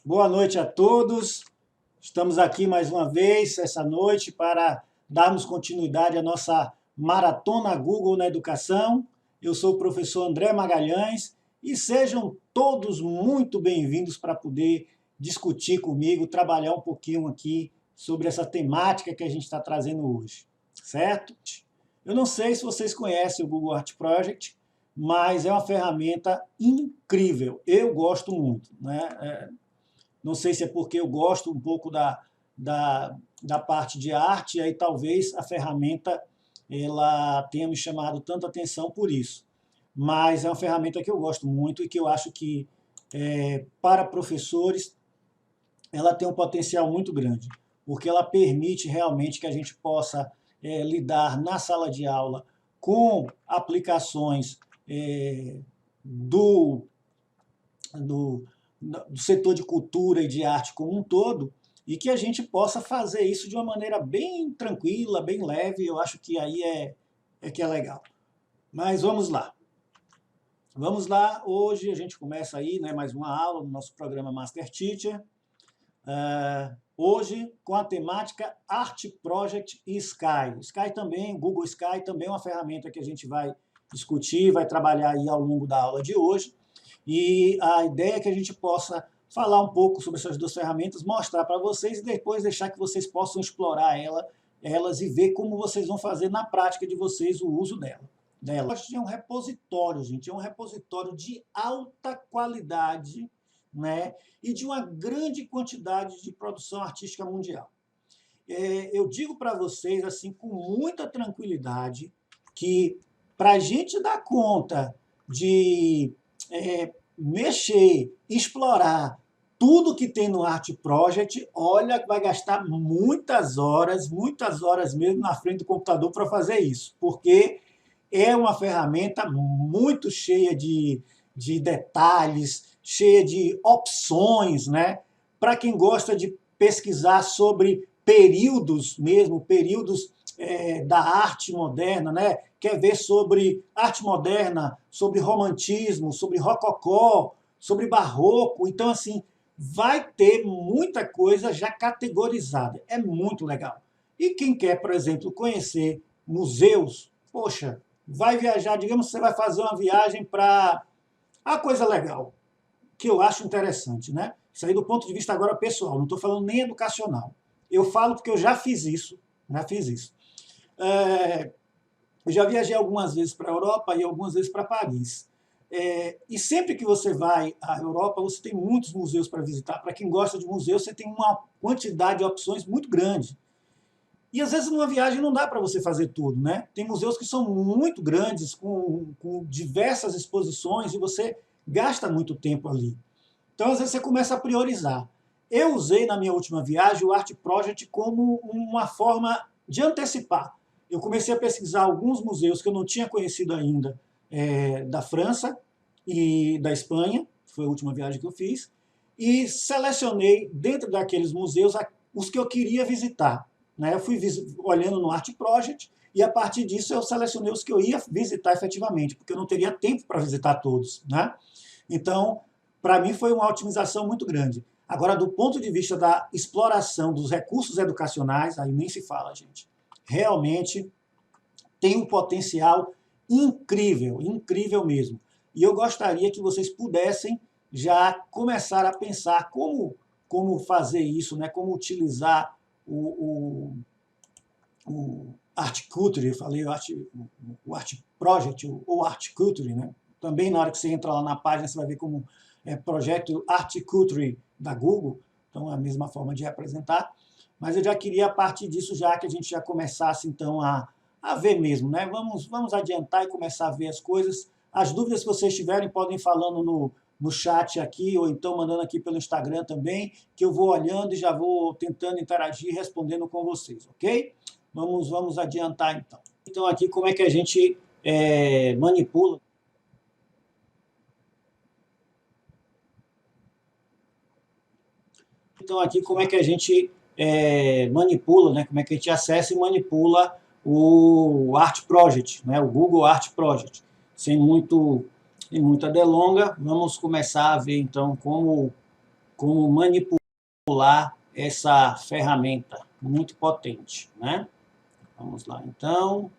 Boa noite a todos. Estamos aqui mais uma vez essa noite para darmos continuidade à nossa Maratona Google na Educação. Eu sou o professor André Magalhães e sejam todos muito bem-vindos para poder discutir comigo, trabalhar um pouquinho aqui sobre essa temática que a gente está trazendo hoje, certo? Eu não sei se vocês conhecem o Google Art Project, mas é uma ferramenta incrível. Eu gosto muito, né? Não sei se é porque eu gosto um pouco da parte de arte, e aí talvez a ferramenta ela tenha me chamado tanta atenção por isso. Mas é uma ferramenta que eu gosto muito e que eu acho que, para professores, ela tem um potencial muito grande, porque ela permite realmente que a gente possa lidar na sala de aula com aplicações do, do do setor de cultura e de arte como um todo, e que a gente possa fazer isso de uma maneira bem tranquila, bem leve. Eu acho que aí é que é legal. Mas vamos lá. Vamos lá, hoje a gente começa aí, né, mais uma aula no nosso programa Master Teacher. Hoje com a temática Art Project e Sky. Sky também, Google Sky também é uma ferramenta que a gente vai discutir, vai trabalhar aí ao longo da aula de hoje. E a ideia é que a gente possa falar um pouco sobre essas duas ferramentas, mostrar para vocês e depois deixar que vocês possam explorar elas e ver como vocês vão fazer na prática de vocês o uso delas. É um repositório, gente, é um repositório de alta qualidade, né, e de uma grande quantidade de produção artística mundial. Eu digo para vocês assim com muita tranquilidade que para a gente dar conta de mexer, explorar tudo que tem no Art Project, olha, vai gastar muitas horas mesmo na frente do computador para fazer isso, porque é uma ferramenta muito cheia de detalhes, cheia de opções, né? Para quem gosta de pesquisar sobre períodos mesmo, períodos da arte moderna, né? Quer ver sobre arte moderna, sobre romantismo, sobre rococó, sobre barroco. Então, assim, vai ter muita coisa já categorizada. É muito legal. E quem quer, por exemplo, conhecer museus, poxa, vai viajar, digamos que você vai fazer uma viagem para a coisa legal, que eu acho interessante, né? Isso aí do ponto de vista agora pessoal, não estou falando nem educacional. Eu falo porque eu já fiz isso, Eu já viajei algumas vezes para a Europa e algumas vezes para Paris. E sempre que você vai à Europa, você tem muitos museus para visitar. Para quem gosta de museu, você tem uma quantidade de opções muito grande. E às vezes numa viagem não dá para você fazer tudo, né? Tem museus que são muito grandes, com diversas exposições, e você gasta muito tempo ali. Então, às vezes, você começa a priorizar. Eu usei na minha última viagem o Art Project como uma forma de antecipar. Eu comecei a pesquisar alguns museus que eu não tinha conhecido ainda, da França e da Espanha, foi a última viagem que eu fiz, e selecionei dentro daqueles museus os que eu queria visitar. Né? Eu fui olhando no Art Project e a partir disso eu selecionei os que eu ia visitar efetivamente, porque eu não teria tempo para visitar todos. Né? Então, para mim foi uma otimização muito grande. Agora, do ponto de vista da exploração dos recursos educacionais, aí nem se fala, gente. Realmente tem um potencial incrível, incrível mesmo. E eu gostaria que vocês pudessem já começar a pensar como fazer isso, né? Como utilizar o Art Culture, eu falei o Art Project, ou Art Culture, né? Também na hora que você entra lá na página, você vai ver como projeto Art Culture da Google, então é a mesma forma de representar. Mas eu já queria, a partir disso, já que a gente já começasse, então, a ver mesmo, né? Vamos adiantar e começar a ver as coisas. As dúvidas que vocês tiverem, podem ir falando no chat aqui, ou então mandando aqui pelo Instagram também, que eu vou olhando e já vou tentando interagir, respondendo com vocês, ok? Vamos adiantar, então. Então, aqui, como é que a gente manipula? Então, aqui, como é que a gente manipula, né? Como é que a gente acessa e manipula o Art Project, né? O Google Art Project. Sem muita delonga, vamos começar a ver, então, como como manipular essa ferramenta muito potente, né? Vamos lá, então.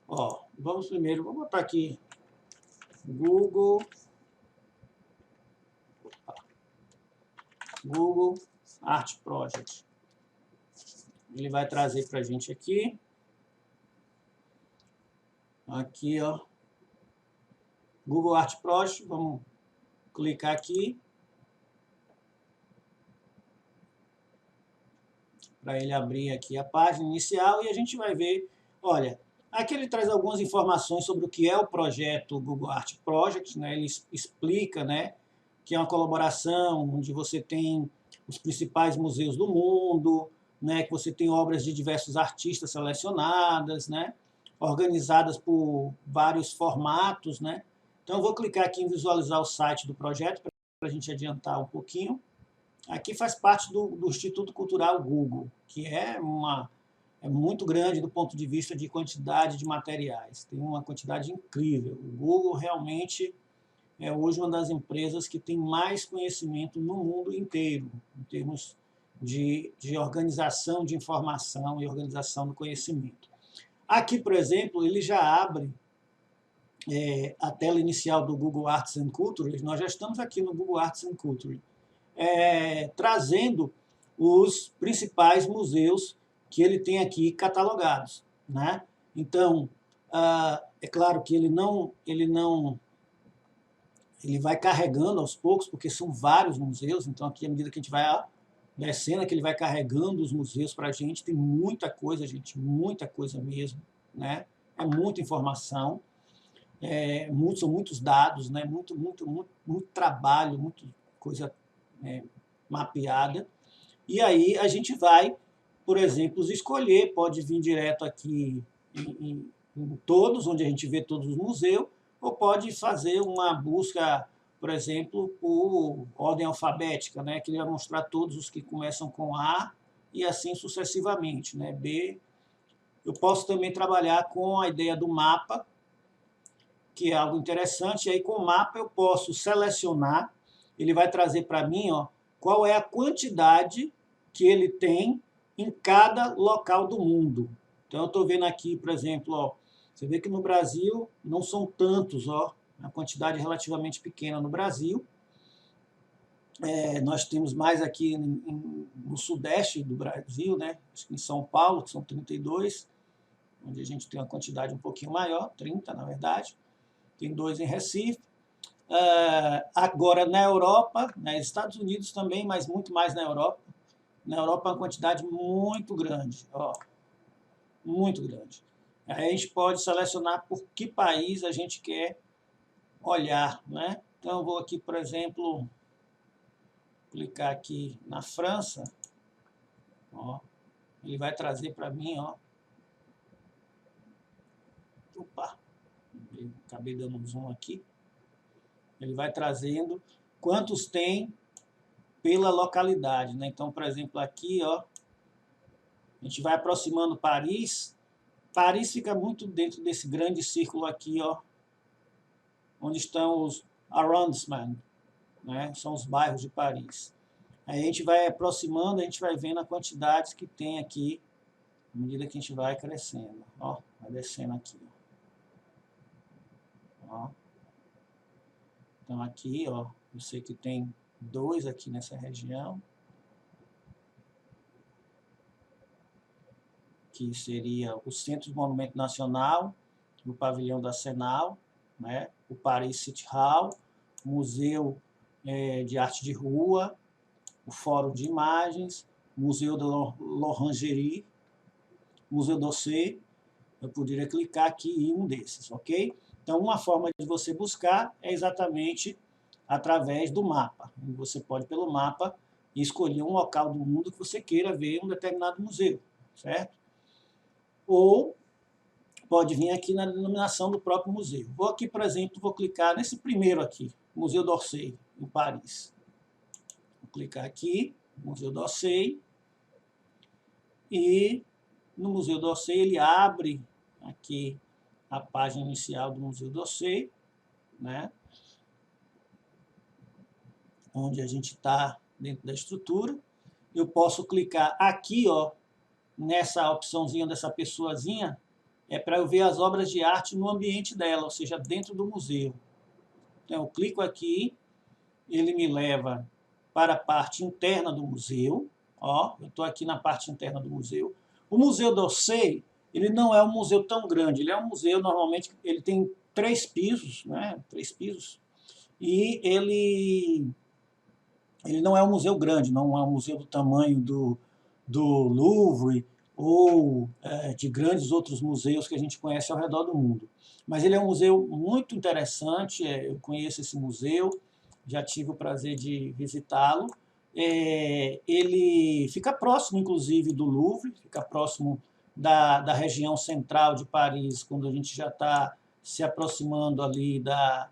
Ó, vamos primeiro, vou botar aqui Google Art Project. Ele vai trazer para a gente aqui. Aqui, ó. Google Art Project, vamos clicar aqui. Para ele abrir aqui a página inicial e a gente vai ver, olha, aqui ele traz algumas informações sobre o que é o projeto Google Art Project, né? Ele explica, né, que é uma colaboração onde você tem os principais museus do mundo, né, que você tem obras de diversos artistas selecionadas, né, organizadas por vários formatos, né. Então eu vou clicar aqui em visualizar o site do projeto para a gente adiantar um pouquinho. Aqui faz parte do Instituto Cultural Google, que é muito grande do ponto de vista de quantidade de materiais. Tem uma quantidade incrível. O Google realmente é hoje uma das empresas que tem mais conhecimento no mundo inteiro, em termos de organização de informação e organização do conhecimento. Aqui, por exemplo, ele já abre a tela inicial do Google Arts and Culture. Nós já estamos aqui no Google Arts and Culture. Trazendo os principais museus que ele tem aqui catalogados, né? Então, é claro que ele vai carregando aos poucos, porque são vários museus, então aqui, à medida que a gente vai descendo, que ele vai carregando os museus para a gente, tem muita coisa, gente, muita coisa mesmo, né? É muita informação, são muitos dados, né? Muito trabalho, muita coisa mapeada, e aí a gente vai, por exemplo, escolher, pode vir direto aqui em todos, onde a gente vê todos os museus, ou pode fazer uma busca, por exemplo, por ordem alfabética, né, que ele vai mostrar todos os que começam com A e assim sucessivamente, né, B. Eu posso também trabalhar com a ideia do mapa, que é algo interessante, e aí com o mapa eu posso selecionar, ele vai trazer para mim, ó, qual é a quantidade que ele tem em cada local do mundo. Então, eu estou vendo aqui, por exemplo, ó, você vê que no Brasil não são tantos, ó, a quantidade é relativamente pequena no Brasil. Nós temos mais aqui no sudeste do Brasil, né, em São Paulo, que são 32, onde a gente tem uma quantidade um pouquinho maior, 30 na verdade. Tem 2 em Recife. Agora, na Europa, nos Estados Unidos também, mas muito mais na Europa. Na Europa, é uma quantidade muito grande, ó, muito grande. Aí a gente pode selecionar por que país a gente quer olhar, né? Então, eu vou aqui, por exemplo, clicar aqui na França, ó, ele vai trazer para mim, ó, opa, acabei dando um zoom aqui, ele vai trazendo quantos tem pela localidade, né? Então, por exemplo, aqui, ó, a gente vai aproximando Paris. Paris fica muito dentro desse grande círculo aqui, ó, onde estão os arrondissements, né? São os bairros de Paris. Aí a gente vai aproximando, a gente vai vendo a quantidade que tem aqui, à medida que a gente vai crescendo. Ó, vai descendo aqui. Ó. Então aqui, ó, eu sei que tem 2 aqui nessa região, que seria o Centro do Monumento Nacional, o Pavilhão da Senal, né, o Paris City Hall, o Museu de Arte de Rua, o Fórum de Imagens, o Museu da l'Orangerie, Museu d'Orsay. Eu poderia clicar aqui em um desses, ok? Então, uma forma de você buscar é exatamente através do mapa. Você pode, pelo mapa, escolher um local do mundo que você queira ver um determinado museu, certo? Ou pode vir aqui na denominação do próprio museu. Vou aqui, por exemplo, vou clicar nesse primeiro aqui, Museu d'Orsay, em Paris. Vou clicar aqui, Museu d'Orsay, e no Museu d'Orsay ele abre aqui a página inicial do Museu d'Orsay, né? onde a gente está dentro da estrutura. Eu posso clicar aqui, ó, nessa opçãozinha dessa pessoazinha, é para eu ver as obras de arte no ambiente dela, ou seja, dentro do museu. Então, eu clico aqui, ele me leva para a parte interna do museu. Ó, eu estou aqui na parte interna do museu. O Museu d'Orsay, ele não é um museu tão grande, ele é um museu, normalmente, ele tem 3 pisos, né? 3 pisos, e ele não é um museu grande, não é um museu do tamanho do Louvre ou de grandes outros museus que a gente conhece ao redor do mundo. Mas ele é um museu muito interessante, eu conheço esse museu, já tive o prazer de visitá-lo. Ele fica próximo, inclusive, do Louvre, fica próximo da região central de Paris, quando a gente já está se aproximando ali da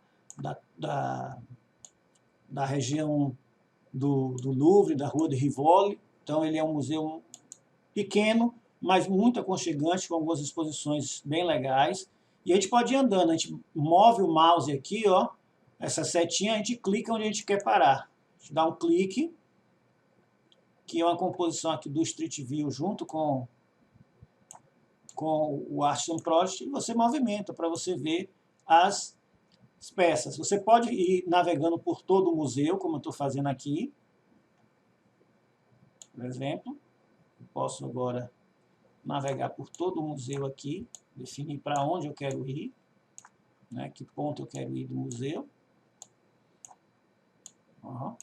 região do Louvre, da Rua de Rivoli. Então, ele é um museu pequeno, mas muito aconchegante, com algumas exposições bem legais. E a gente pode ir andando, a gente move o mouse aqui, ó, essa setinha, a gente clica onde a gente quer parar. A gente dá um clique, que é uma composição aqui do Street View junto com o Arts and Project, e você movimenta para você ver as peças. Você pode ir navegando por todo o museu, como eu estou fazendo aqui. Por exemplo, eu posso agora navegar por todo o museu aqui, definir para onde eu quero ir, né, que ponto eu quero ir do museu. Uhum.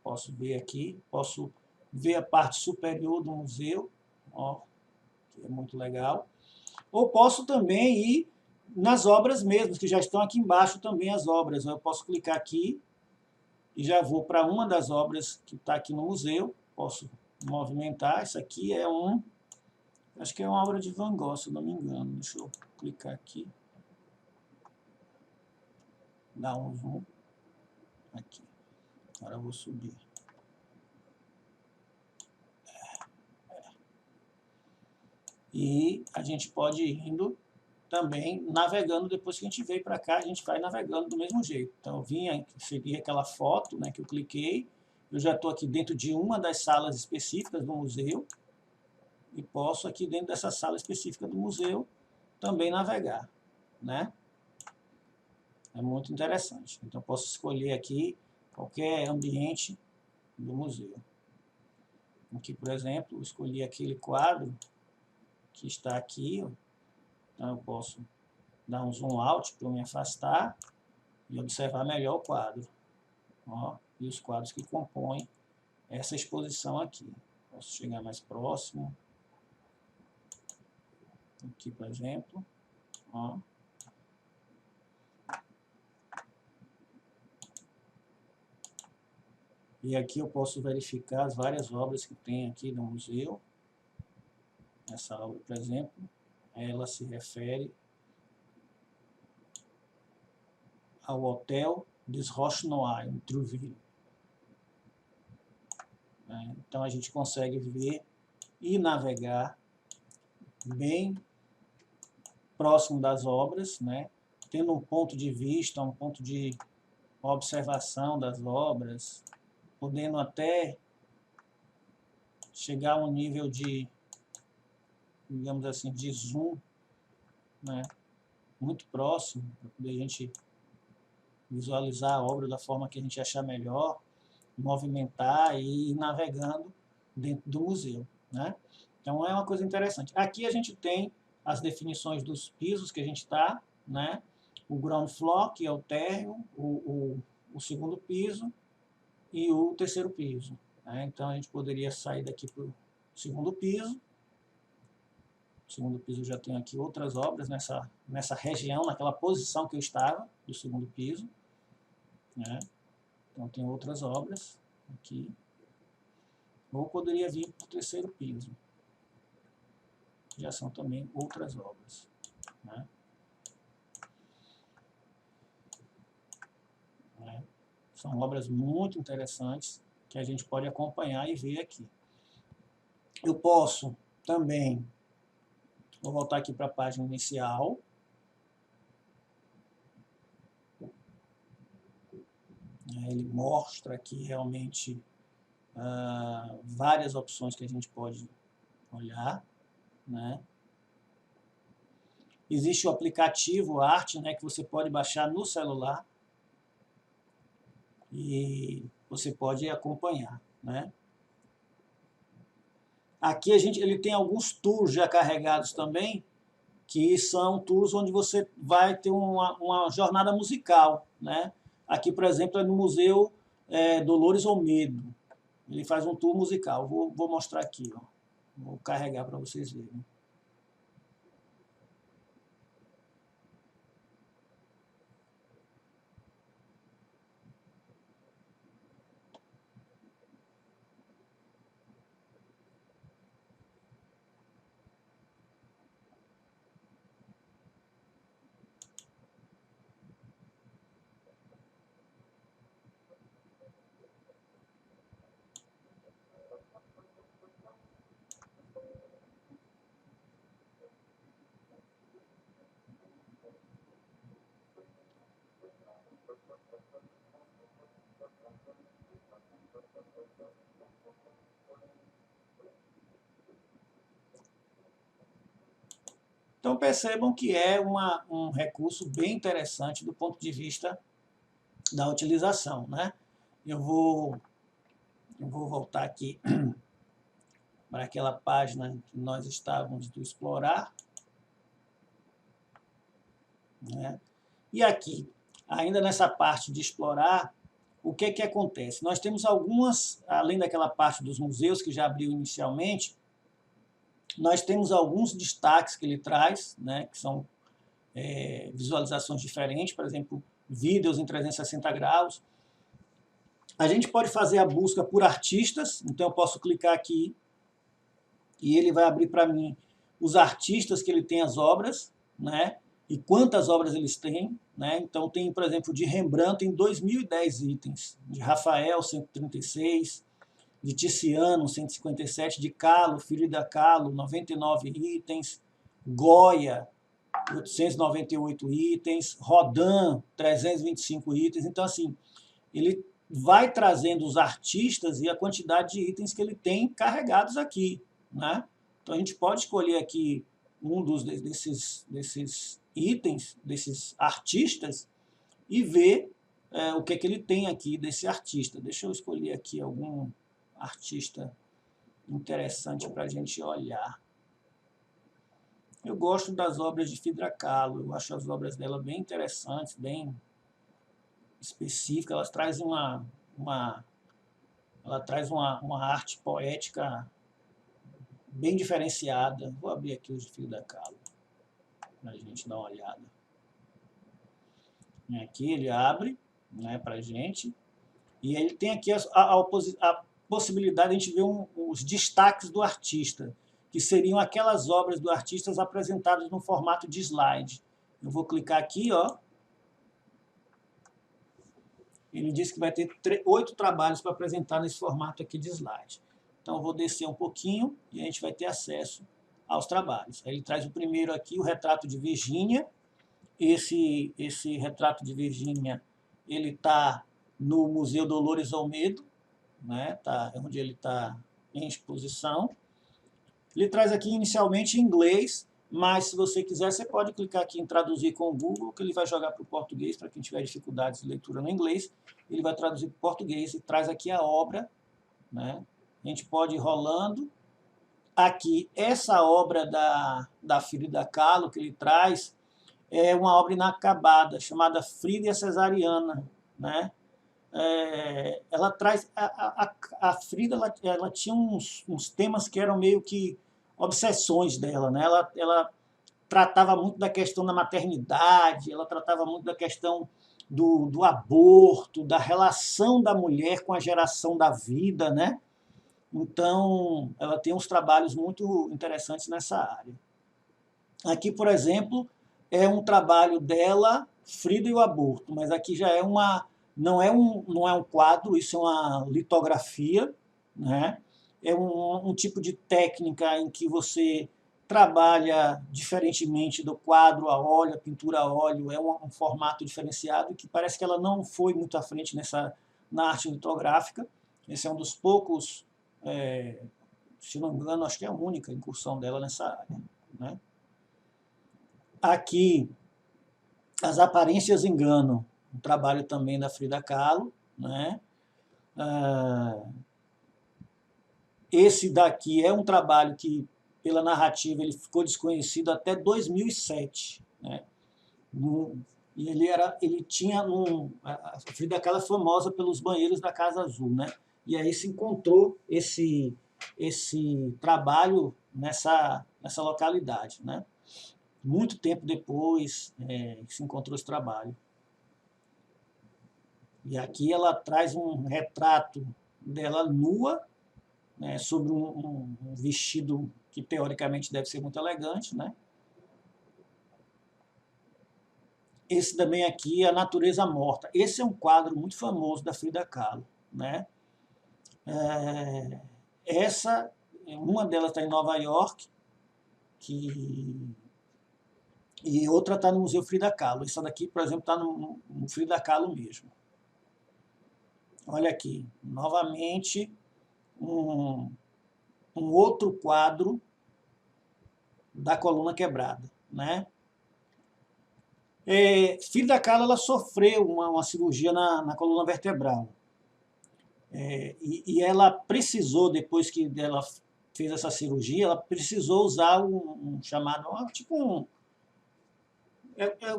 Posso ver aqui, posso ver a parte superior do museu, ó, que é muito legal. Ou posso também ir nas obras mesmas, que já estão aqui embaixo também as obras. Eu posso clicar aqui e já vou para uma das obras que está aqui no museu. Posso movimentar. Isso aqui é acho que é uma obra de Van Gogh, se eu não me engano. Deixa eu clicar aqui. Dar um zoom. Aqui. Agora eu vou subir. E a gente pode ir indo também navegando. Depois que a gente veio para cá, a gente vai navegando do mesmo jeito. Então, eu vinha, segui aquela foto, né, que eu cliquei. Eu já estou aqui dentro de uma das salas específicas do museu. E posso, aqui dentro dessa sala específica do museu, também navegar, né? É muito interessante. Então, posso escolher aqui qualquer ambiente do museu. Aqui, por exemplo, eu escolhi aquele quadro que está aqui. Então, eu posso dar um zoom out para eu me afastar e observar melhor o quadro. Ó, e os quadros que compõem essa exposição aqui. Posso chegar mais próximo. Aqui, por exemplo. Ó. E aqui eu posso verificar as várias obras que tem aqui no museu. Essa obra, por exemplo, ela se refere ao Hotel des Roches Noires, em Trouville. Então a gente consegue ver e navegar bem próximo das obras, né? Tendo um ponto de vista, um ponto de observação das obras, podendo até chegar a um nível de, digamos assim, de zoom, né, muito próximo, para poder a gente visualizar a obra da forma que a gente achar melhor, movimentar e ir navegando dentro do museu, né? Então é uma coisa interessante. Aqui a gente tem as definições dos pisos que a gente está, né? O ground floor, que é o térreo, o segundo piso e o terceiro piso, né? Então a gente poderia sair daqui para o segundo piso. O segundo piso já tem aqui outras obras nessa região, naquela posição que eu estava, do segundo piso, né? Então tem outras obras aqui. Ou poderia vir para o terceiro piso. Já são também outras obras, né? São obras muito interessantes que a gente pode acompanhar e ver aqui. Eu posso também, vou voltar aqui para a página inicial. né? Ele mostra aqui realmente várias opções que a gente pode olhar, né? Existe o aplicativo Art, né, que você pode baixar no celular e você pode acompanhar, né? Aqui ele tem alguns tours já carregados também, que são tours onde você vai ter uma jornada musical, né? Aqui, por exemplo, é no Museu Dolores Olmedo. Ele faz um tour musical. Vou mostrar aqui, ó. Vou carregar para vocês verem. Então percebam que é um recurso bem interessante do ponto de vista da utilização, né? Eu vou voltar aqui para aquela página que nós estávamos do explorar, né? E aqui, ainda nessa parte de explorar, o que que acontece? Nós temos algumas, além daquela parte dos museus que já abriu inicialmente, nós temos alguns destaques que ele traz, né, que são visualizações diferentes, por exemplo, vídeos em 360 graus. A gente pode fazer a busca por artistas, então eu posso clicar aqui e ele vai abrir para mim os artistas que ele tem as obras, né, e quantas obras eles têm, né? Então tem, por exemplo, de Rembrandt tem 2010 itens, de Rafael 136, de Tiziano 157, de Kahlo, Frida Kahlo 99 itens, Goya 898 itens, Rodin 325 itens. Então assim, ele vai trazendo os artistas e a quantidade de itens que ele tem carregados aqui, né? Então a gente pode escolher aqui um desses itens, desses artistas, e ver o que ele tem aqui desse artista. Deixa eu escolher aqui algum artista interessante para a gente olhar. Eu gosto das obras de Frida Kahlo, eu acho as obras dela bem interessantes, bem específicas, elas trazem uma arte poética bem diferenciada. Vou abrir aqui os de Frida Kahlo para a gente dar uma olhada. Aqui ele abre, né, para a gente, e ele tem aqui a possibilidade de a gente ver os destaques do artista, que seriam aquelas obras do artista apresentadas no formato de slide. Eu vou clicar aqui, ó. Ele diz que vai ter 8 trabalhos para apresentar nesse formato aqui de slide. Então eu vou descer um pouquinho e a gente vai ter acesso aos trabalhos. Aí ele traz o primeiro aqui, o retrato de Virgínia. Esse retrato de Virgínia, ele está no Museu Dolores Olmedo, né? Tá, onde ele está em exposição. Ele traz aqui inicialmente em inglês, mas se você quiser, você pode clicar aqui em traduzir com o Google, que ele vai jogar para o português, para quem tiver dificuldades de leitura no inglês, ele vai traduzir para o português e traz aqui a obra, né? A gente pode ir rolando. Aqui, essa obra da Frida Kahlo que ele traz é uma obra inacabada, chamada Frida e a Cesariana, né? Ela traz a Frida, ela tinha uns temas que eram meio que obsessões dela, né? Ela tratava muito da questão da maternidade, ela tratava muito da questão do aborto, da relação da mulher com a geração da vida, né? Então, ela tem uns trabalhos muito interessantes nessa área. Aqui, por exemplo, é um trabalho dela, Frida e o aborto, mas aqui já é não é um quadro, isso é uma litografia, né? É um tipo de técnica em que você trabalha diferentemente do quadro a óleo, a pintura a óleo, é um formato diferenciado que parece que ela não foi muito à frente na arte litográfica. Esse é um dos poucos, se não me engano, acho que é a única incursão dela nessa área, né? Aqui, As Aparências Enganam, um trabalho também da Frida Kahlo, né? Esse daqui é um trabalho que, pela narrativa, ele ficou desconhecido até 2007, né? E ele tinha a Frida Kahlo é famosa pelos banheiros da Casa Azul, né? E aí se encontrou esse trabalho nessa localidade, né? Muito tempo depois se encontrou esse trabalho. E aqui ela traz um retrato dela nua, né, sobre um vestido que teoricamente deve ser muito elegante, né? Esse também aqui é A Natureza Morta. Esse é um quadro muito famoso da Frida Kahlo, né? Uma delas está em Nova York, e outra está no Museu Frida Kahlo. Essa daqui, por exemplo, está no Frida Kahlo mesmo. Olha aqui, novamente, um outro quadro da coluna quebrada, né? Frida Kahlo ela sofreu uma cirurgia na coluna vertebral. E ela precisou, depois que ela fez essa cirurgia, ela precisou usar um chamado, tipo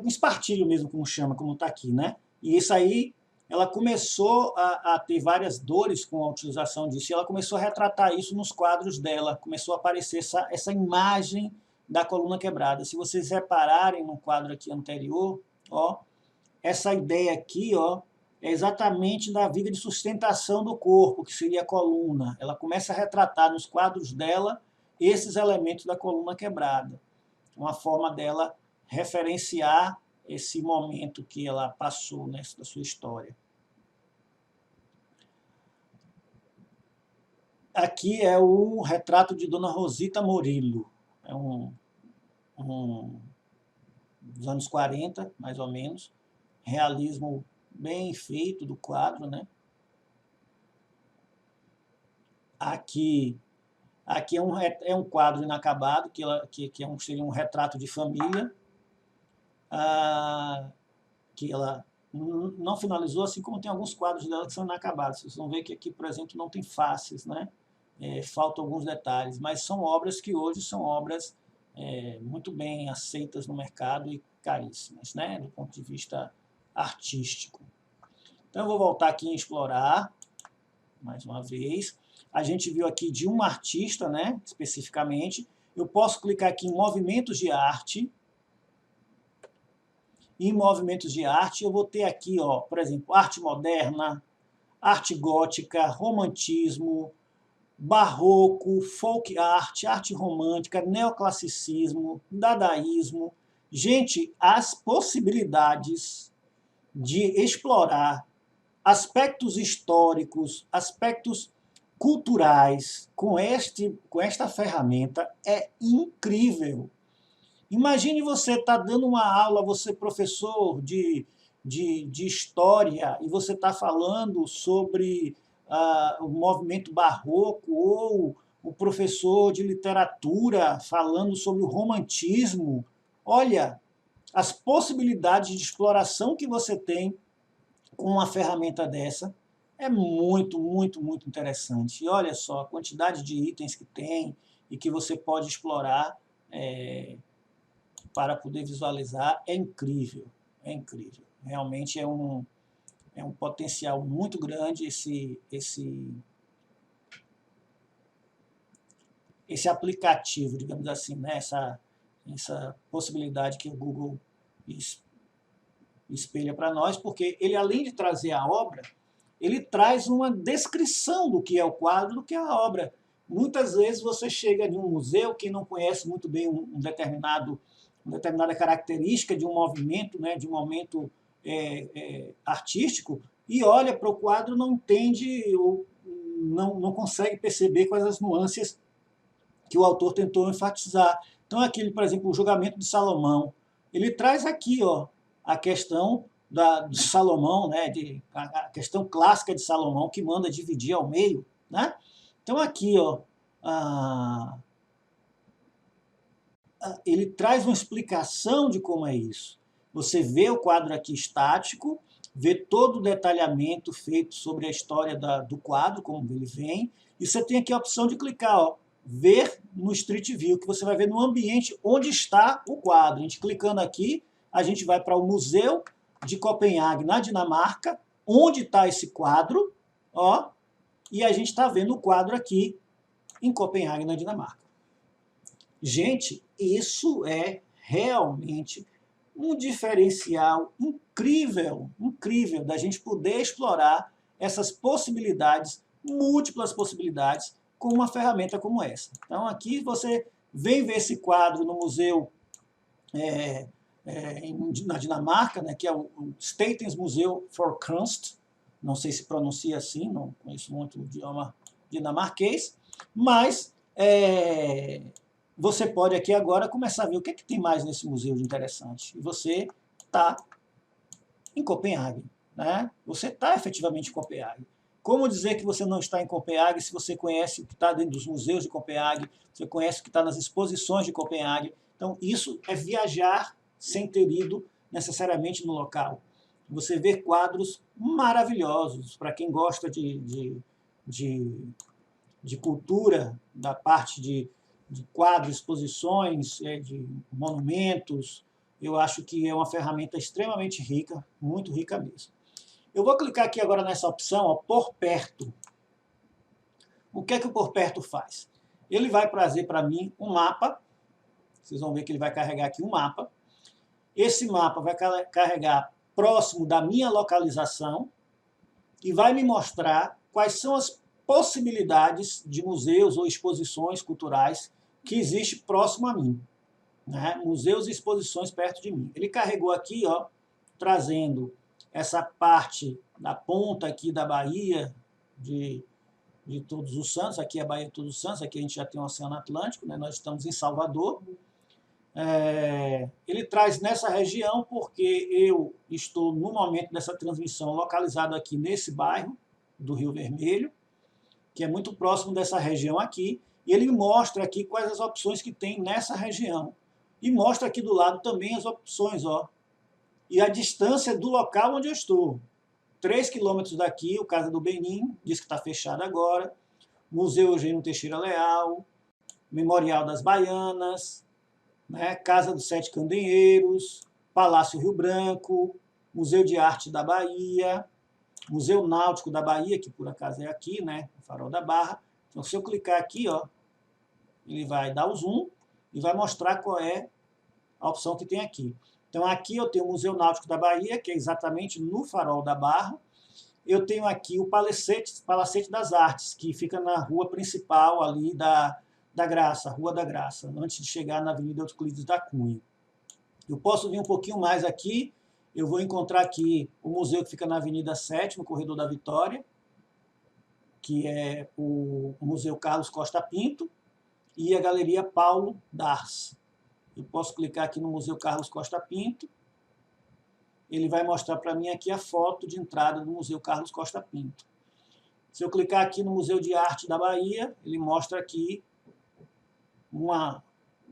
um espartilho mesmo, como chama, como está aqui, né? E isso aí, ela começou a ter várias dores com a utilização disso, e ela começou a retratar isso nos quadros dela, começou a aparecer essa imagem da coluna quebrada. Se vocês repararem no quadro aqui anterior, ó, essa ideia aqui, ó, é exatamente da viga de sustentação do corpo, que seria a coluna. Ela começa a retratar nos quadros dela esses elementos da coluna quebrada. Uma forma dela referenciar esse momento que ela passou, né, da sua história. Aqui é o retrato de Dona Rosita Morillo. É dos anos 40, mais ou menos. Realismo bem feito do quadro, né? Aqui é um quadro inacabado, que seria um retrato de família, que ela não finalizou, assim como tem alguns quadros dela que são inacabados. Vocês vão ver que aqui, por exemplo, não tem faces, né? Faltam alguns detalhes, mas são obras que hoje são obras muito bem aceitas no mercado e caríssimas, né? Do ponto de vista artístico. Então, eu vou voltar aqui em explorar, mais uma vez. A gente viu aqui de um artista, né, especificamente. Eu posso clicar aqui em movimentos de arte. Em movimentos de arte, eu vou ter aqui, ó, por exemplo, arte moderna, arte gótica, romantismo, barroco, folk art, arte romântica, neoclassicismo, dadaísmo. Gente, as possibilidades de explorar aspectos históricos, aspectos culturais com esta ferramenta é incrível. Imagine você estar dando uma aula, você professor de história, e você está falando sobre o movimento barroco, ou o professor de literatura falando sobre o romantismo. Olha, as possibilidades de exploração que você tem com uma ferramenta dessa é muito, muito, muito interessante. E olha só, a quantidade de itens que tem e que você pode explorar para poder visualizar é incrível, é incrível. Realmente é um potencial muito grande esse aplicativo, digamos assim, né? essa possibilidade que o Google espelha para nós, porque ele, além de trazer a obra, ele traz uma descrição do que é o quadro, do que é a obra. Muitas vezes você chega em um museu que não conhece muito bem uma determinada característica de um movimento, né, de um momento artístico, e olha para o quadro, não entende ou não consegue perceber quais as nuances que o autor tentou enfatizar. Então, aqui, por exemplo, o julgamento de Salomão, ele traz aqui, ó, a questão de Salomão, né, a questão clássica de Salomão, que manda dividir ao meio, né? Então, aqui, ó, ele traz uma explicação de como é isso. Você vê o quadro aqui estático, vê todo o detalhamento feito sobre a história do quadro, como ele vem, e você tem aqui a opção de clicar, ó, ver no Street View, que você vai ver no ambiente onde está o quadro. A gente clicando aqui, a gente vai para o Museu de Copenhague, na Dinamarca, onde está esse quadro, ó, e a gente está vendo o quadro aqui em Copenhague, na Dinamarca. Gente, isso é realmente um diferencial incrível, incrível, da gente poder explorar essas possibilidades, múltiplas possibilidades, com uma ferramenta como essa. Então, aqui você vem ver esse quadro no museu na Dinamarca, né, que é o Statens Museum for Kunst, não sei se pronuncia assim, não conheço muito o idioma dinamarquês, mas você pode aqui agora começar a ver o que tem mais nesse museu de interessante. E você está em Copenhague, né? Você está efetivamente em Copenhague. Como dizer que você não está em Copenhague se você conhece o que está dentro dos museus de Copenhague, você conhece o que está nas exposições de Copenhague? Então, isso é viajar sem ter ido necessariamente no local. Você vê quadros maravilhosos, para quem gosta de cultura, da parte de quadros, exposições, de monumentos. Eu acho que é uma ferramenta extremamente rica, muito rica mesmo. Eu vou clicar aqui agora nessa opção, ó, por perto. O que é que o por perto faz? Ele vai trazer para mim um mapa. Vocês vão ver que ele vai carregar aqui um mapa. Esse mapa vai carregar próximo da minha localização e vai me mostrar quais são as possibilidades de museus ou exposições culturais que existe próximo a mim, né? Museus e exposições perto de mim. Ele carregou aqui, ó, trazendo essa parte da ponta aqui da Baía de Todos os Santos. Aqui é a Baía de Todos os Santos, aqui a gente já tem o Oceano Atlântico, né? Nós estamos em Salvador. Ele traz nessa região porque eu estou, no momento dessa transmissão, localizado aqui nesse bairro do Rio Vermelho, que é muito próximo dessa região aqui, e ele mostra aqui quais as opções que tem nessa região. E mostra aqui do lado também as opções, ó, e a distância do local onde eu estou. 3 quilômetros daqui, o Casa do Benim, diz que está fechado agora, Museu Eugênio Teixeira Leal, Memorial das Baianas, né, Casa dos Sete Candeeiros, Palácio Rio Branco, Museu de Arte da Bahia, Museu Náutico da Bahia, que por acaso é aqui, né, o Farol da Barra. Então, se eu clicar aqui, ó, ele vai dar o zoom e vai mostrar qual é a opção que tem aqui. Então, aqui eu tenho o Museu Náutico da Bahia, que é exatamente no Farol da Barra. Eu tenho aqui o Palacete das Artes, que fica na rua principal ali da Graça, Rua da Graça, antes de chegar na Avenida Euclides da Cunha. Eu posso vir um pouquinho mais aqui, eu vou encontrar aqui o museu que fica na Avenida 7, no Corredor da Vitória, que é o Museu Carlos Costa Pinto, e a Galeria Paulo Dars. Eu posso clicar aqui no Museu Carlos Costa Pinto, ele vai mostrar para mim aqui a foto de entrada do Museu Carlos Costa Pinto. Se eu clicar aqui no Museu de Arte da Bahia, ele mostra aqui uma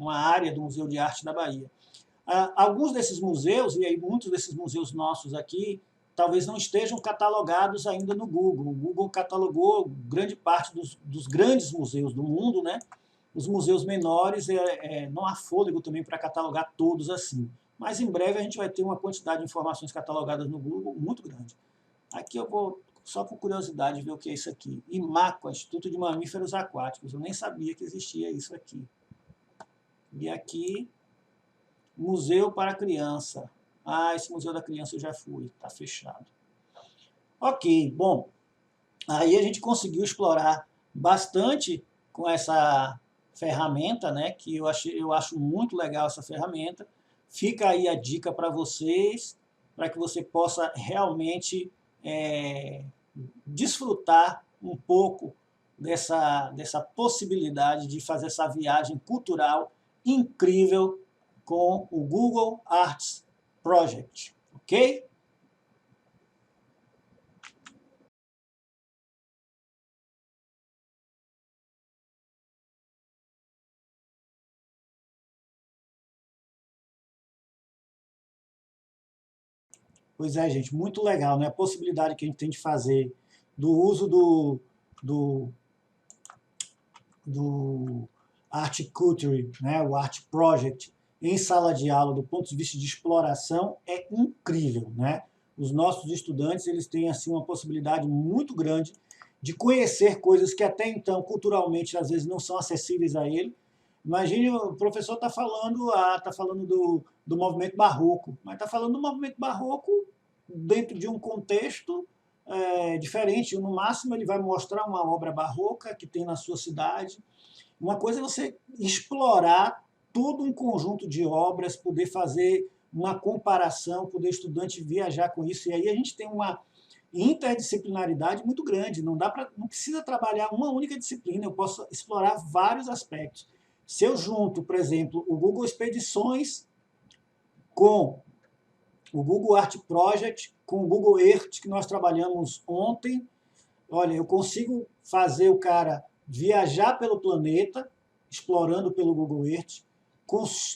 área do Museu de Arte da Bahia. Alguns desses museus, e aí muitos desses museus nossos aqui, talvez não estejam catalogados ainda no Google. O Google catalogou grande parte dos grandes museus do mundo, né? Os museus menores, não há fôlego também para catalogar todos assim. Mas em breve a gente vai ter uma quantidade de informações catalogadas no Google muito grande. Aqui eu vou, só por curiosidade, ver o que é isso aqui. IMAQUA, Instituto de Mamíferos Aquáticos. Eu nem sabia que existia isso aqui. E aqui, Museu para Criança. Esse Museu da Criança eu já fui, está fechado. Ok, bom, aí a gente conseguiu explorar bastante com essa ferramenta, né, que eu acho muito legal essa ferramenta. Fica aí a dica para vocês, para que você possa realmente desfrutar um pouco dessa possibilidade de fazer essa viagem cultural incrível com o Google Arts Project, ok? Pois é, gente, muito legal, né? A possibilidade que a gente tem de fazer do uso do Art Culture, né? O Art Project, em sala de aula, do ponto de vista de exploração, é incrível, né? Os nossos estudantes, eles têm, assim, uma possibilidade muito grande de conhecer coisas que até então, culturalmente, às vezes não são acessíveis a ele. Imagine, o professor está falando, do movimento barroco, mas está falando do movimento barroco dentro de um contexto diferente. No máximo, ele vai mostrar uma obra barroca que tem na sua cidade. Uma coisa é você explorar todo um conjunto de obras, poder fazer uma comparação, poder o estudante viajar com isso. E aí a gente tem uma interdisciplinaridade muito grande. Não precisa trabalhar uma única disciplina, eu posso explorar vários aspectos. Se eu junto, por exemplo, o Google Expedições com o Google Art Project, com o Google Earth, que nós trabalhamos ontem, olha, eu consigo fazer o cara viajar pelo planeta, explorando pelo Google Earth,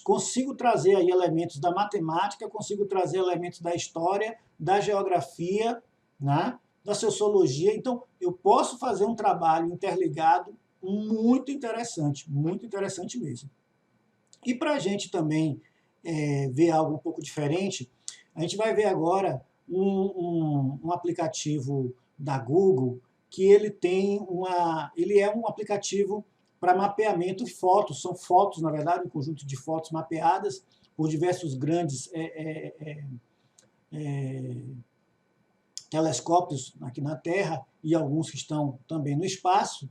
consigo trazer aí elementos da matemática, consigo trazer elementos da história, da geografia, né, da sociologia. Então, eu posso fazer um trabalho interligado muito interessante mesmo. E para a gente também ver algo um pouco diferente, a gente vai ver agora um aplicativo da Google que ele é um aplicativo para mapeamento de fotos. São fotos, na verdade, um conjunto de fotos mapeadas por diversos grandes telescópios aqui na Terra e alguns que estão também no espaço,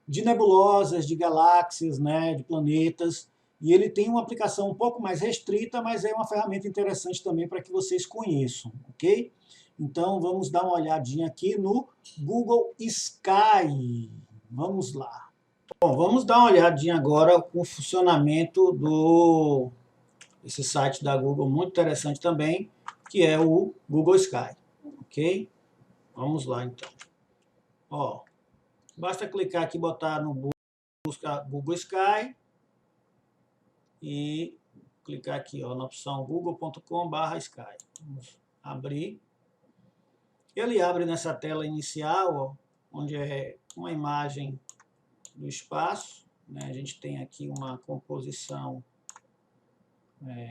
de nebulosas, de galáxias, né, de planetas. E ele tem uma aplicação um pouco mais restrita, mas é uma ferramenta interessante também para que vocês conheçam, ok? Então, vamos dar uma olhadinha aqui no Google Sky. Vamos lá. Bom, vamos dar uma olhadinha agora com o funcionamento esse site da Google, muito interessante também, que é o Google Sky, ok? Vamos lá, então. Ó, basta clicar aqui, botar no busca Google Sky e clicar aqui ó, na opção google.com/sky. Vamos abrir. Ele abre nessa tela inicial, ó, onde é uma imagem do espaço. Né? A gente tem aqui uma composição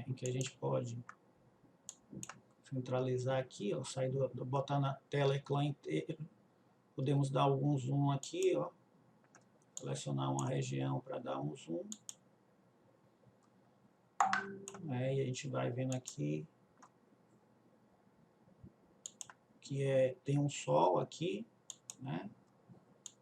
em que a gente pode centralizar aqui, ó, sair botar na tela eclã inteiro. Podemos dar algum zoom aqui, ó, selecionar uma região para dar um zoom. E a gente vai vendo aqui que tem um sol aqui, né?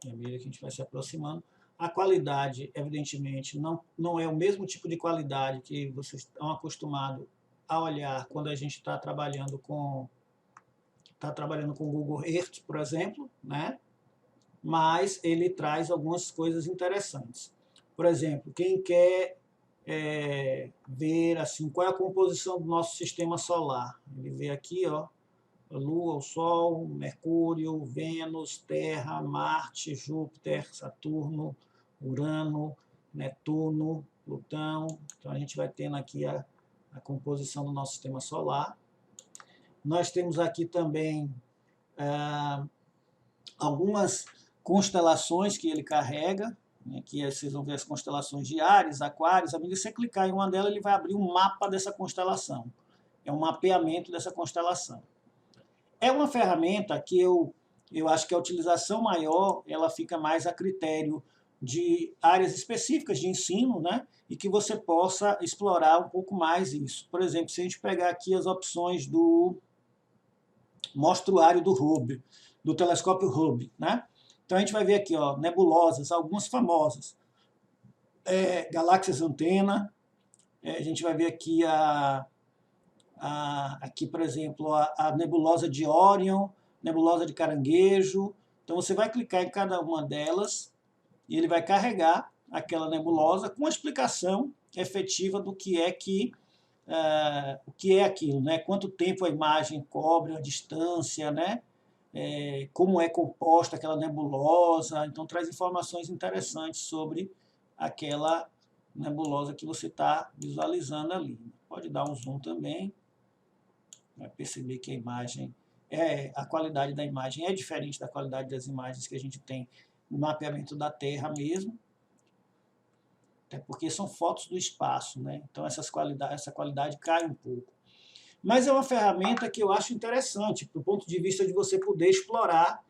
E à medida que a gente vai se aproximando, a qualidade, evidentemente, não é o mesmo tipo de qualidade que vocês estão acostumados a olhar quando a gente está trabalhando com o Google Earth, por exemplo, né? Mas ele traz algumas coisas interessantes. Por exemplo, quem quer ver assim, qual é a composição do nosso sistema solar, ele vê aqui, ó, a Lua, o Sol, Mercúrio, Vênus, Terra, Marte, Júpiter, Saturno, Urano, Netuno, Plutão. Então a gente vai tendo aqui a composição do nosso sistema solar. Nós temos aqui também algumas constelações que ele carrega. Aqui vocês vão ver as constelações de Áries, Aquários. À medida que você clicar em uma delas, ele vai abrir um mapa dessa constelação. É um mapeamento dessa constelação. É uma ferramenta que eu acho que a utilização maior ela fica mais a critério de áreas específicas de ensino, né? E que você possa explorar um pouco mais isso. Por exemplo, se a gente pegar aqui as opções do mostruário do Hubble, do telescópio Hubble, né? Então a gente vai ver aqui, ó, nebulosas, algumas famosas, galáxias antena, a gente vai ver aqui aqui, por exemplo, a nebulosa de Órion, nebulosa de Caranguejo. Então você vai clicar em cada uma delas e ele vai carregar aquela nebulosa com a explicação efetiva do que é o que é aquilo, né? Quanto tempo a imagem cobre, a distância, né? Como é composta aquela nebulosa. Então, traz informações interessantes sobre aquela nebulosa que você está visualizando ali. Pode dar um zoom também, vai perceber que a imagem, a qualidade da imagem é diferente da qualidade das imagens que a gente tem no mapeamento da Terra mesmo, até porque são fotos do espaço, né? Então essa qualidade cai um pouco. Mas é uma ferramenta que eu acho interessante, do ponto de vista de você poder explorar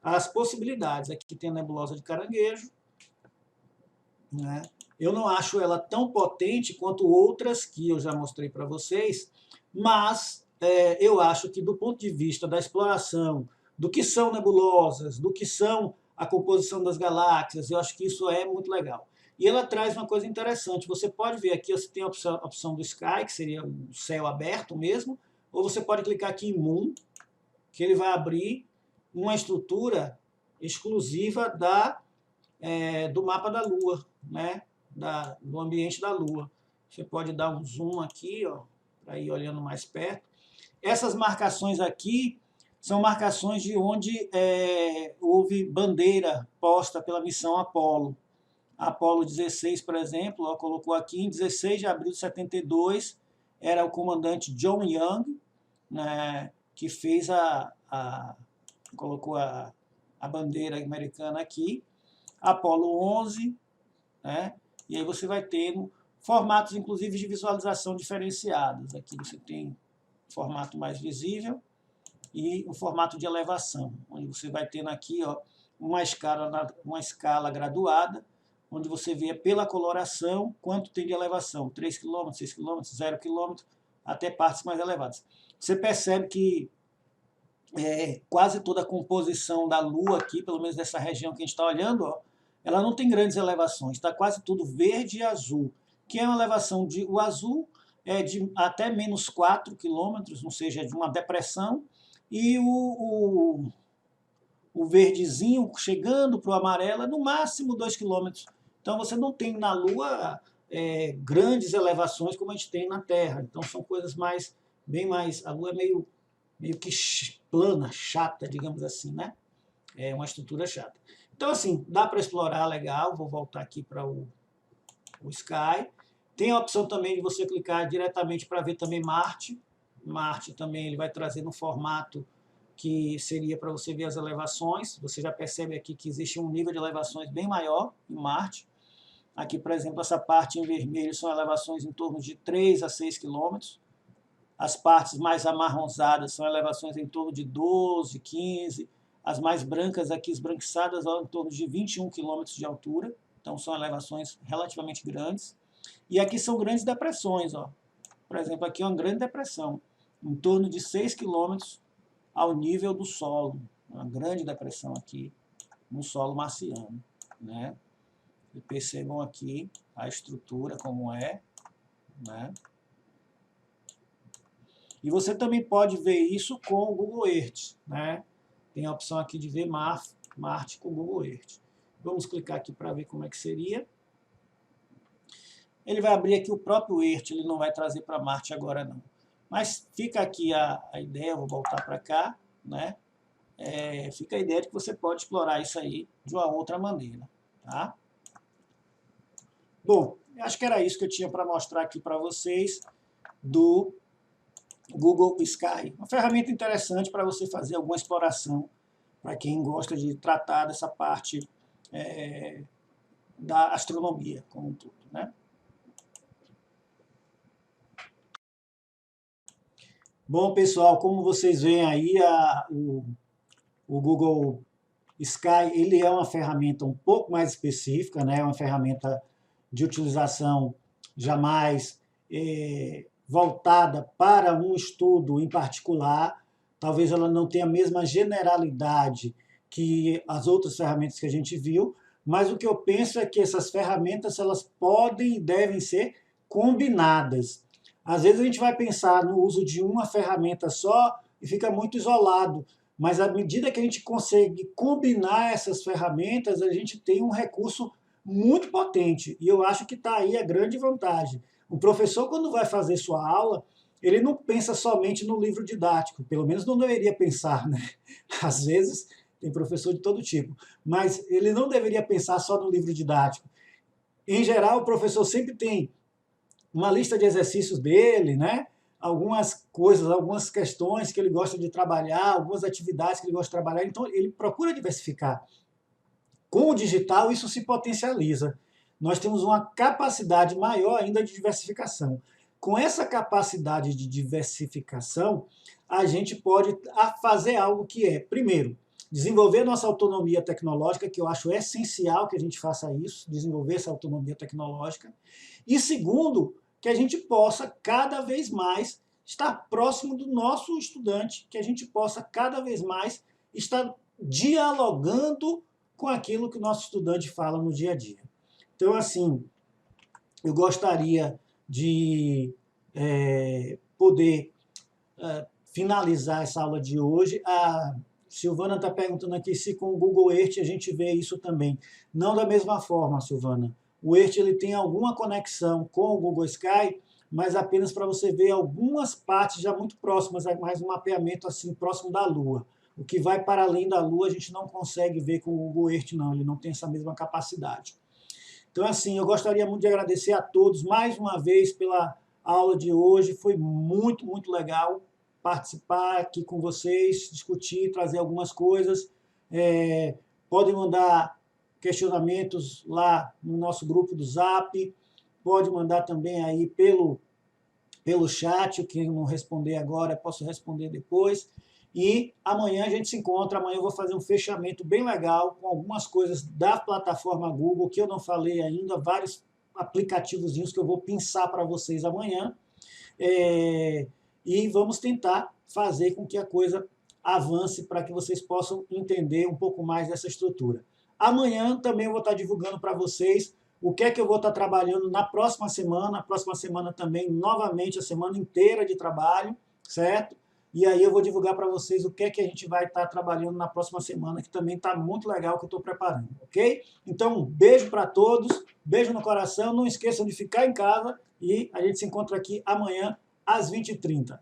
as possibilidades. Aqui tem a nebulosa de Caranguejo, né? Eu não acho ela tão potente quanto outras que eu já mostrei para vocês, mas eu acho que do ponto de vista da exploração do que são nebulosas, do que são a composição das galáxias, eu acho que isso é muito legal. E ela traz uma coisa interessante. Você pode ver aqui, você tem a opção do Sky, que seria o céu aberto mesmo, ou você pode clicar aqui em Moon, que ele vai abrir uma estrutura exclusiva do mapa da Lua, né? Do ambiente da Lua. Você pode dar um zoom aqui, para ir olhando mais perto. Essas marcações aqui são marcações de onde houve bandeira posta pela missão Apollo. Apollo 16, por exemplo, colocou aqui em 16 de abril de 72, era o comandante John Young, né, que fez colocou a bandeira americana aqui. Apollo 11, né, e aí você vai ter formatos, inclusive, de visualização diferenciados. Aqui você tem formato mais visível e o formato de elevação, onde você vai tendo aqui uma escala graduada, onde você vê pela coloração quanto tem de elevação, 3 km, 6 km, 0 km, até partes mais elevadas. Você percebe que quase toda a composição da Lua aqui, pelo menos dessa região que a gente está olhando, ela não tem grandes elevações, está quase tudo verde e azul, que é uma elevação o azul é de até menos 4 km, ou seja, de uma depressão, e o verdezinho chegando para o amarelo é no máximo 2 km. Então você não tem na Lua grandes elevações como a gente tem na Terra. Então são coisas bem mais... A Lua é meio que plana, chata, digamos assim, né? É uma estrutura chata. Então, assim, dá para explorar legal. Vou voltar aqui para o Sky. Tem a opção também de você clicar diretamente para ver também Marte. Marte também ele vai trazer no formato que seria para você ver as elevações. Você já percebe aqui que existe um nível de elevações bem maior em Marte. Aqui, por exemplo, essa parte em vermelho são elevações em torno de 3 a 6 km. As partes mais amarronzadas são elevações em torno de 12, 15. As mais brancas aqui, esbranquiçadas, em torno de 21 km de altura. Então, são elevações relativamente grandes. E aqui são grandes depressões. Por exemplo, aqui é uma grande depressão, em torno de 6 km ao nível do solo. Uma grande depressão aqui no solo marciano, né? E percebam aqui a estrutura como é, né? E você também pode ver isso com o Google Earth, né? Tem a opção aqui de ver Marte com o Google Earth. Vamos clicar aqui para ver como é que seria. Ele vai abrir aqui o próprio Earth, ele não vai trazer para Marte agora não. Mas fica aqui a ideia, eu vou voltar para cá, né? Fica a ideia de que você pode explorar isso aí de uma outra maneira, tá? Bom, acho que era isso que eu tinha para mostrar aqui para vocês do Google Sky. Uma ferramenta interessante para você fazer alguma exploração, para quem gosta de tratar dessa parte da astronomia como um todo, né? Bom, pessoal, como vocês veem aí, o Google Sky ele é uma ferramenta um pouco mais específica, né? É uma ferramenta de utilização jamais voltada para um estudo em particular. Talvez ela não tenha a mesma generalidade que as outras ferramentas que a gente viu, mas o que eu penso é que essas ferramentas elas podem e devem ser combinadas. Às vezes a gente vai pensar no uso de uma ferramenta só e fica muito isolado, mas à medida que a gente consegue combinar essas ferramentas, a gente tem um recurso muito potente, e eu acho que está aí a grande vantagem. O professor, quando vai fazer sua aula, ele não pensa somente no livro didático, pelo menos não deveria pensar, né? Às vezes tem professor de todo tipo, mas ele não deveria pensar só no livro didático. Em geral, o professor sempre tem uma lista de exercícios dele, né? Algumas coisas, algumas questões que ele gosta de trabalhar, algumas atividades que ele gosta de trabalhar, então ele procura diversificar. Com o digital, isso se potencializa. Nós temos uma capacidade maior ainda de diversificação. Com essa capacidade de diversificação, a gente pode fazer algo que é, primeiro, desenvolver nossa autonomia tecnológica, que eu acho essencial que a gente faça isso, desenvolver essa autonomia tecnológica. E segundo, que a gente possa cada vez mais estar próximo do nosso estudante, que a gente possa cada vez mais estar dialogando com aquilo que o nosso estudante fala no dia a dia. Então, assim, eu gostaria de poder finalizar essa aula de hoje. A Silvana está perguntando aqui se com o Google Earth a gente vê isso também. Não da mesma forma, Silvana. O Earth ele tem alguma conexão com o Google Sky, mas apenas para você ver algumas partes já muito próximas, mais um mapeamento assim próximo da Lua. O que vai para além da Lua a gente não consegue ver com o Google Earth, não. Ele não tem essa mesma capacidade. Então, assim, eu gostaria muito de agradecer a todos mais uma vez pela aula de hoje. Foi muito, muito legal participar aqui com vocês, discutir, trazer algumas coisas. Podem mandar questionamentos lá no nosso grupo do Zap, pode mandar também aí pelo chat, o que eu não responder agora, posso responder depois. E amanhã a gente se encontra, amanhã eu vou fazer um fechamento bem legal com algumas coisas da plataforma Google que eu não falei ainda, vários aplicativozinhos que eu vou pensar para vocês amanhã. E vamos tentar fazer com que a coisa avance para que vocês possam entender um pouco mais dessa estrutura. Amanhã também eu vou estar divulgando para vocês o que é que eu vou estar trabalhando na próxima semana. A próxima semana também, novamente, a semana inteira de trabalho, certo? E aí eu vou divulgar para vocês o que é que a gente vai estar trabalhando na próxima semana, que também está muito legal, que eu estou preparando, ok? Então, um beijo para todos, beijo no coração, não esqueçam de ficar em casa e a gente se encontra aqui amanhã às 20h30.